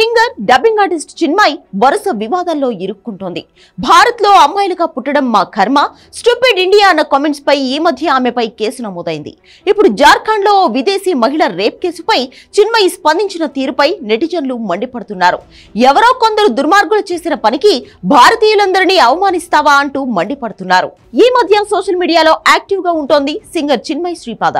Singer dubbing artist Chinmayi వరుస వివాదాల్లో ఇరుక్కుంటోంది. భారత్ లో అమ్మాయిలుగా పుట్టడం మా కర్మ, స్టూపిడ్ ఇండియా అన్న కామెంట్స్ పై ఈ మధ్య ఆమెపై కేసు నమోదైంది. ఇప్పుడు జార్ఖండ్ లో విదేశీ మహిళ రేప్ కేసుపై చిన్మయి స్పందించిన తీరుపై నెటిజన్లు మండిపడుతున్నారు. ఎవరో కొందరు దుర్మార్గులు చేసిన పనికి భారతీయులందరినీ అవమానిస్తావా అంటూ మండిపడుతున్నారు. ఈ మధ్య సోషల్ మీడియాలో యాక్టివ్ గా ఉంటోంది singer Chinmayi Sripada.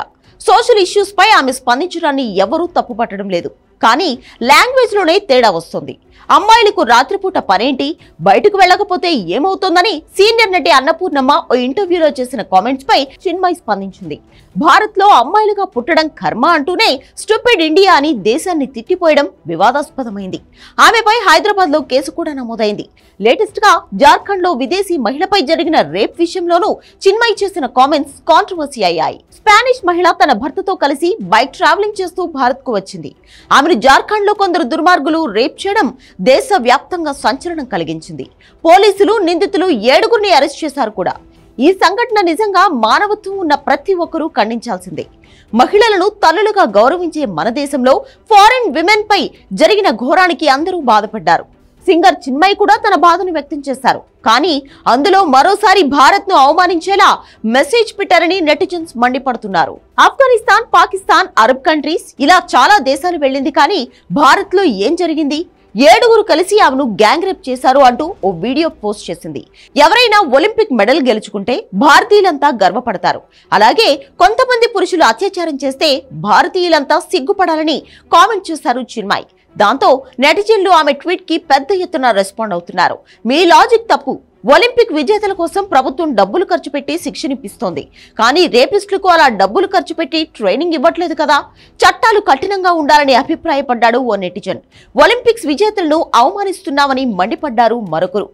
Social issues పై ఆమె స్పందించడాన్ని ఎవరూ తప్పుపట్టడం లేదు. కానీ లాంగ్వేజ్ లోనే తేడా వస్తుంది. అమ్మాయిలకు రాత్రిపూట పనేంటి, బయటకు వెళ్ళకపోతే ఏమవుతోందని సీనియర్ నటి అన్నపూర్ణమ్మ ఓ ఇంటర్వ్యూలో చేసిన కామెంట్స్ పై చిన్మయి స్పందించింది. భారత్ లో అమ్మాయిలుగా పుట్టడం కర్మ అంటూనే స్టూపిడ్ ఇండియా అని దేశాన్ని తిట్టిపోయడం వివాదాస్పదమైంది. ఆమెపై హైదరాబాద్ లో కేసు కూడా నమోదైంది. లేటెస్ట్ గా జార్ఖండ్ లో విదేశీ మహిళపై జరిగిన రేప్ విషయంలోనూ చిన్మయి చేసిన కామెంట్స్ కాంట్రవర్సీ అయ్యాయి. స్పానిష్ మహిళ తన భర్తతో కలిసి బైక్ ట్రావెలింగ్ చేస్తూ భారత్ కు వచ్చింది. ఆమెను జార్ఖండ్ లో కొందరు దుర్మార్గులు రేప్ చేయడం దేశ వ్యాప్తంగా సంచలనం కలిగించింది. పోలీసులు నిందితులు 7గురిని అరెస్ట్ చేశారు కూడా. ఈ సంఘటన నిజంగా మానవత్వం ఉన్న ప్రతి ఒక్కరూ ఖండించాల్సిందే. మహిళలను తల్లులుగా గౌరవించే మన దేశంలో ఫారెన్ విమెన్ పై జరిగిన ఘోరానికి అందరూ బాధపడ్డారు. సింగర్ చిన్మయి కూడా తన బాధను వ్యక్తం చేశారు. కానీ అందులో మరోసారి భారత్ ను అవమానించేలా మెసేజ్ పెట్టారని నెటిజన్స్ మండిపడుతున్నారు. ఆఫ్ఘనిస్తాన్, పాకిస్తాన్, అరబ్ కంట్రీస్ ఇలా చాలా దేశాలు వెళ్ళింది. కానీ భారత్ లో ఏం జరిగింది? 7గురు కలిసి ఆమెను గ్యాంగ్ రేప్ చేశారు అంటూ ఓ వీడియో పోస్ట్ చేసింది. ఎవరైనా ఒలింపిక్ మెడల్ గెలుచుకుంటే భారతీయులంతా గర్వపడతారు. అలాగే కొంతమంది పురుషులు అత్యాచారం చేస్తే భారతీయులంతా సిగ్గుపడాలని కామెంట్ చేశారు చిన్మయి. దాంతో నెటిజన్లు ఆమె ట్వీట్ కి పెద్ద ఎత్తున రెస్పాండ్ అవుతున్నారు. మీ లాజిక్ తప్పు. ఒలింపిక్ విజేతల కోసం ప్రభుత్వం డబ్బులు ఖర్చు పెట్టి శిక్షణిప్పిస్తోంది. కానీ రేపిస్టులకు అలా డబ్బులు ఖర్చు పెట్టి ట్రైనింగ్ ఇవ్వట్లేదు కదా. చట్టాలు కఠినంగా ఉండాలని అభిప్రాయపడ్డాడు ఓ నెటిజన్. ఒలింపిక్స్ విజేతలను అవమానిస్తున్నామని మండిపడ్డారు మరొకరు.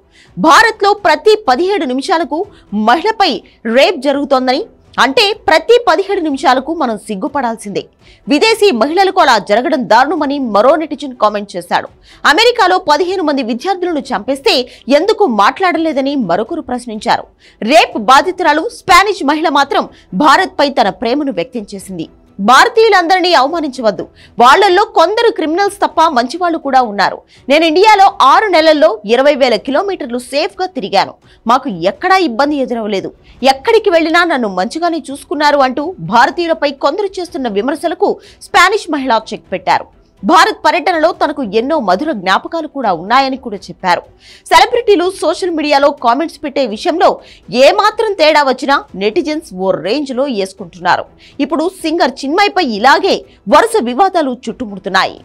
భారత్ లో ప్రతి 17 నిమిషాలకు మహిళపై రేప్ జరుగుతోందని, అంటే ప్రతి 17 నిమిషాలకు మనం సిగ్గుపడాల్సిందే. విదేశీ మహిళలకు అలా జరగడం దారుణమని మరో నెటిజన్ కామెంట్ చేశాడు. అమెరికాలో 15 మంది విద్యార్థులను చంపేస్తే ఎందుకు మాట్లాడలేదని మరొకరు ప్రశ్నించారు. రేప్ బాధితురాలు స్పానిష్ మహిళ మాత్రం భారత్ పై తన ప్రేమను వ్యక్తం చేసింది. భారతీయులందరినీ అవమానించవద్దు. వాళ్లలో కొందరు క్రిమినల్స్ తప్ప మంచివాళ్లు కూడా ఉన్నారు. నేను ఇండియాలో 6 నెలల్లో 20,000 కిలోమీటర్లు సేఫ్ గా తిరిగాను. మాకు ఎక్కడా ఇబ్బంది ఎదురవలేదు. ఎక్కడికి వెళ్లినా నన్ను మంచిగానే చూసుకున్నారు అంటూ భారతీయులపై కొందరు చేస్తున్న విమర్శలకు స్పానిష్ మహిళ చెక్ పెట్టారు. భారత్ పర్యటనలో తనకు ఎన్నో మధుర జ్ఞాపకాలు కూడా ఉన్నాయని కూడా చెప్పారు. సెలబ్రిటీలు సోషల్ మీడియాలో కామెంట్స్ పెట్టే విషయంలో ఏమాత్రం తేడా వచ్చినా నెటిజన్స్ ఓ రేంజ్ లో వేసుకుంటున్నారు. ఇప్పుడు సింగర్ చిన్మయిపై ఇలాగే వరుస వివాదాలు చుట్టుముడుతున్నాయి.